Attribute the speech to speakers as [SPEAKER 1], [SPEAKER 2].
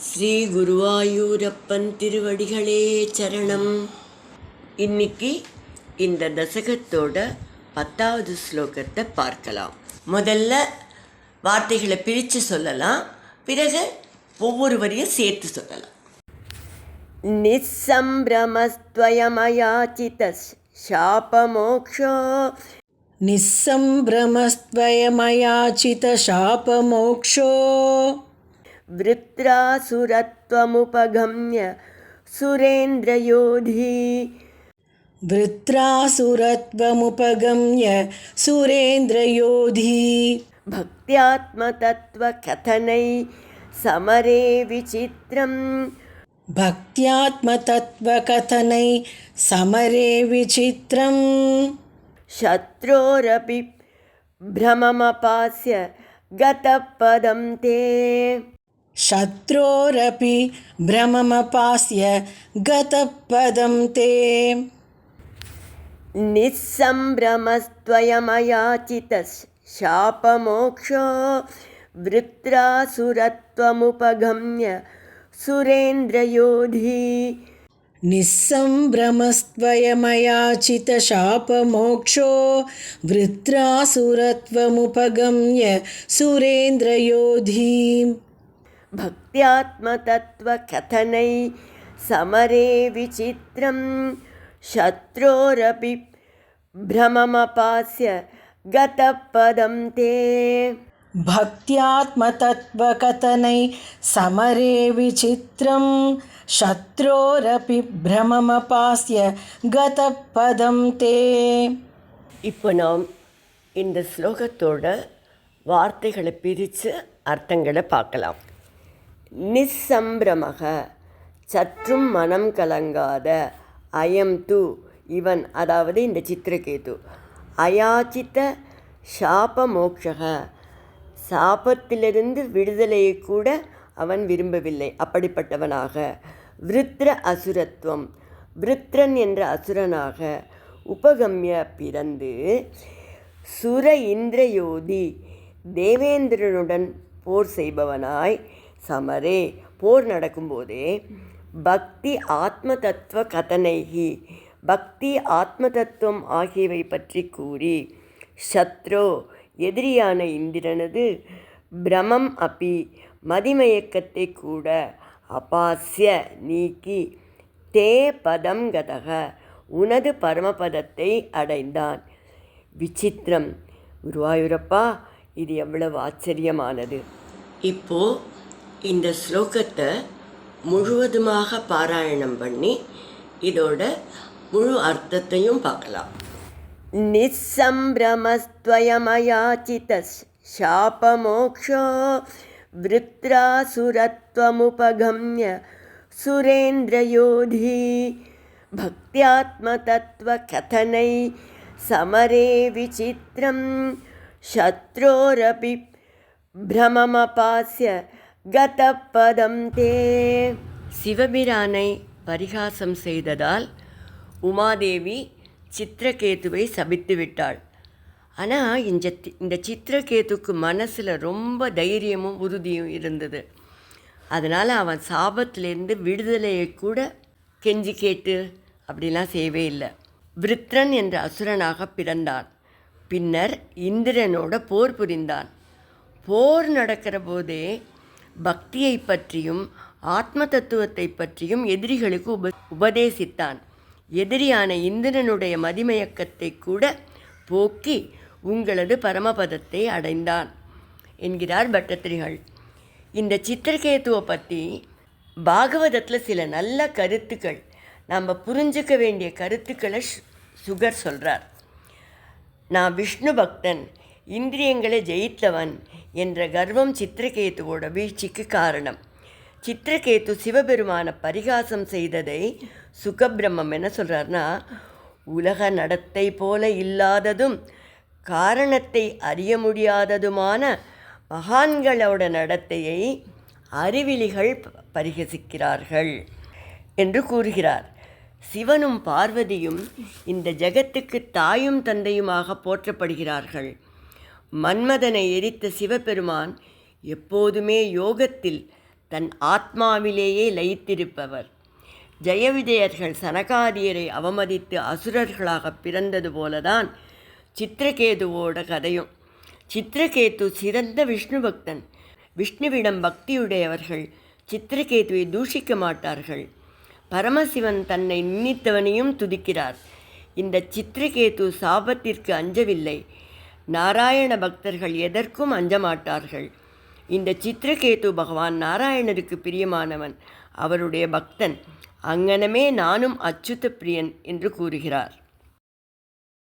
[SPEAKER 1] ஸ்ரீ குருவாயூரப்பன் திருவடிகளே சரணம். இன்னைக்கு இந்த தசகத்தோட 10வது ஸ்லோகத்தை பார்க்கலாம். முதல்ல வார்த்தைகளை பிரித்து சொல்லலாம், பிறகு ஒவ்வொரு வரியும் சேர்த்து சொல்லலாம். நிசம்பிரமஸ்த்வயமயாசித சாபமோக்ஷோ
[SPEAKER 2] நிசம்பிரமஸ்த்வயமயாசித சாபமோக்ஷோ
[SPEAKER 1] விருத்ராசுரத்வமுபகம்ய சுரேந்திரயோதி
[SPEAKER 2] விருத்ராசுரத்வமுபகம்ய சுரேந்திரயோதி
[SPEAKER 1] பக்த்யாத்மதத்வகதனை சமரே விசித்ரம்
[SPEAKER 2] பக்த்யாத்மதத்வகதனை சமரே விசித்ரம்
[SPEAKER 1] சத்ரோரபி பிரமமபாஸ்ய கதபதம் தே
[SPEAKER 2] சத்ரோரபி பிரமமபாஸ்ய கதபதம் தே
[SPEAKER 1] நிசம்பிரமஸ்த்வயமயாசித சாபமோக்ஷோ விருத்ராசுரத்வமுபகம்ய சுரேந்திரயோதி
[SPEAKER 2] நிசம்பிரமஸ்த்வயமயாசித சாபமோக்ஷோ விருத்ராசுரத்வமுபகம்ய சுரேந்திரயோதி
[SPEAKER 1] பக்த்யாத்மதத்வகதனை சமரே விசித்ரம் சத்ரோரபி பிரமமபாஸ்ய கதபதம் தே
[SPEAKER 2] பக்த்யாத்மதத்வகதனை சமரே விசித்ரம் சத்ரோரபி பிரமமபாஸ்ய கதபதம் தே.
[SPEAKER 1] இப்போ நாம் இந்த ஸ்லோகத்தோட வார்த்தைகளை பிரித்து அர்த்தங்களை பார்க்கலாம். நிசம்பிரமக சற்றும் மனம் கலங்காத, அயம் து இவன், அதாவது இந்த சித்திரகேது, அயாச்சித சாபமோக்ஷக சாபத்திலிருந்து விடுதலையை கூட அவன் விரும்பவில்லை, அப்படிப்பட்டவனாக. விருத்ர அசுரத்துவம் விருத்ரன் என்ற அசுரனாக உபகம்ய பிறந்து சுர இந்திரயோதி தேவேந்திரனுடன் போர் செய்பவனாய் சமரே போர் நடக்கும்போதே பக்தி ஆத்ம தத்துவ கதனைகி பக்தி ஆத்ம தத்துவம் ஆகியவை பற்றி கூறி சத்ரோ எதிரியான இந்திரனது பிரமம் அப்பி மதிமயக்கத்தை கூட அபாஸ்ய நீக்கி தே பதம் கதக உனது பரமபதத்தை அடைந்தான். விசித்திரம், குருவாயூரப்பா, இது எவ்வளவு ஆச்சரியமானது. இப்போ இந்த ஸ்லோகத்தை முழுவதுமாக பாராயணம் பண்ணி இதோட முழு அர்த்தத்தையும் பார்க்கலாம். நிசம்பிரமஸ்த்வயமயாசித சாபமோக்ஷோ விருத்ராசுரத்வமுபகம்ய சுரேந்திரயோதி பக்த்யாத்மதத்வகதனை சமரே விசித்ரம் சத்ரோரபி பிரமமபாஸ்ய கதபதம் தே. சிவபிரானை பரிகாசம் செய்ததால் உமாதேவி சித்திரகேதுவை சபித்து விட்டாள். ஆனால் இந்த சித்திரகேதுக்கு மனசில் ரொம்ப தைரியமும் உறுதியும் இருந்தது. அதனால் அவன் சாபத்திலேருந்து விடுதலையை கூட கெஞ்சி கேட்டு அப்படிலாம் செய்யவே இல்லை. விருத்ரன் என்ற அசுரனாக பிறந்தான். பின்னர் இந்திரனோட போர் புரிந்தான். போர் நடக்கிற போதே பக்தியை பற்றியும் ஆத்ம தத்துவத்தை பற்றியும் எதிரிகளுக்கு உபதேசித்தான். எதிரியான இந்திரனுடைய மதிமயக்கத்தை கூட போக்கி உங்களது பரமபதத்தை அடைந்தான் என்கிறார் பட்டத்திரிகள். இந்த சித்திரகேதுவை பற்றி பாகவதத்தில் சில நல்ல கருத்துக்கள், நம்ம புரிஞ்சுக்க வேண்டிய கருத்துக்களை சுகர் சொல்கிறார். நான் விஷ்ணு பக்தன், இந்திரியங்களை ஜெயித்தவன் என்ற கர்வம் சித்திரகேதுவோட வீழ்ச்சிக்கு காரணம். சித்திரகேது சிவபெருமான பரிகாசம் செய்ததை சுகபிரம்மம் என்ன சொல்கிறார்னா, உலக நடத்தை போல இல்லாததும் காரணத்தை அறிய முடியாததுமான மகான்களோட நடத்தையை அறிவிலிகள் பரிகசிக்கிறார்கள் என்று கூறுகிறார். சிவனும் பார்வதியும் இந்த ஜகத்துக்கு தாயும் தந்தையுமாக போற்றப்படுகிறார்கள். மன்மதனை எரித்த சிவபெருமான் எப்போதுமே யோகத்தில் தன் ஆத்மாவிலேயே லயித்திருப்பவர். ஜெயவிஜயர்கள் சனகாதியரை அவமதித்து அசுரர்களாக பிறந்தது போலதான் சித்திரகேதுவோட கதையும். சித்திரகேது சிறந்த விஷ்ணு பக்தன். விஷ்ணுவிடம் பக்தியுடையவர்கள் சித்திரகேதுவை தூஷிக்க மாட்டார்கள். பரமசிவன் தன்னை நின்னித்தவனையும் துதிக்கிறார். இந்த சித்திரகேது சாபத்திற்கு அஞ்சவில்லை. நாராயண பக்தர்கள் எதற்கும் அஞ்சமாட்டார்கள். இந்த சித்திரகேது பகவான் நாராயணருக்கு பிரியமானவன், அவருடைய பக்தன். அங்கனமே நானும் அச்சுத பிரியன் என்று கூறுகிறார்.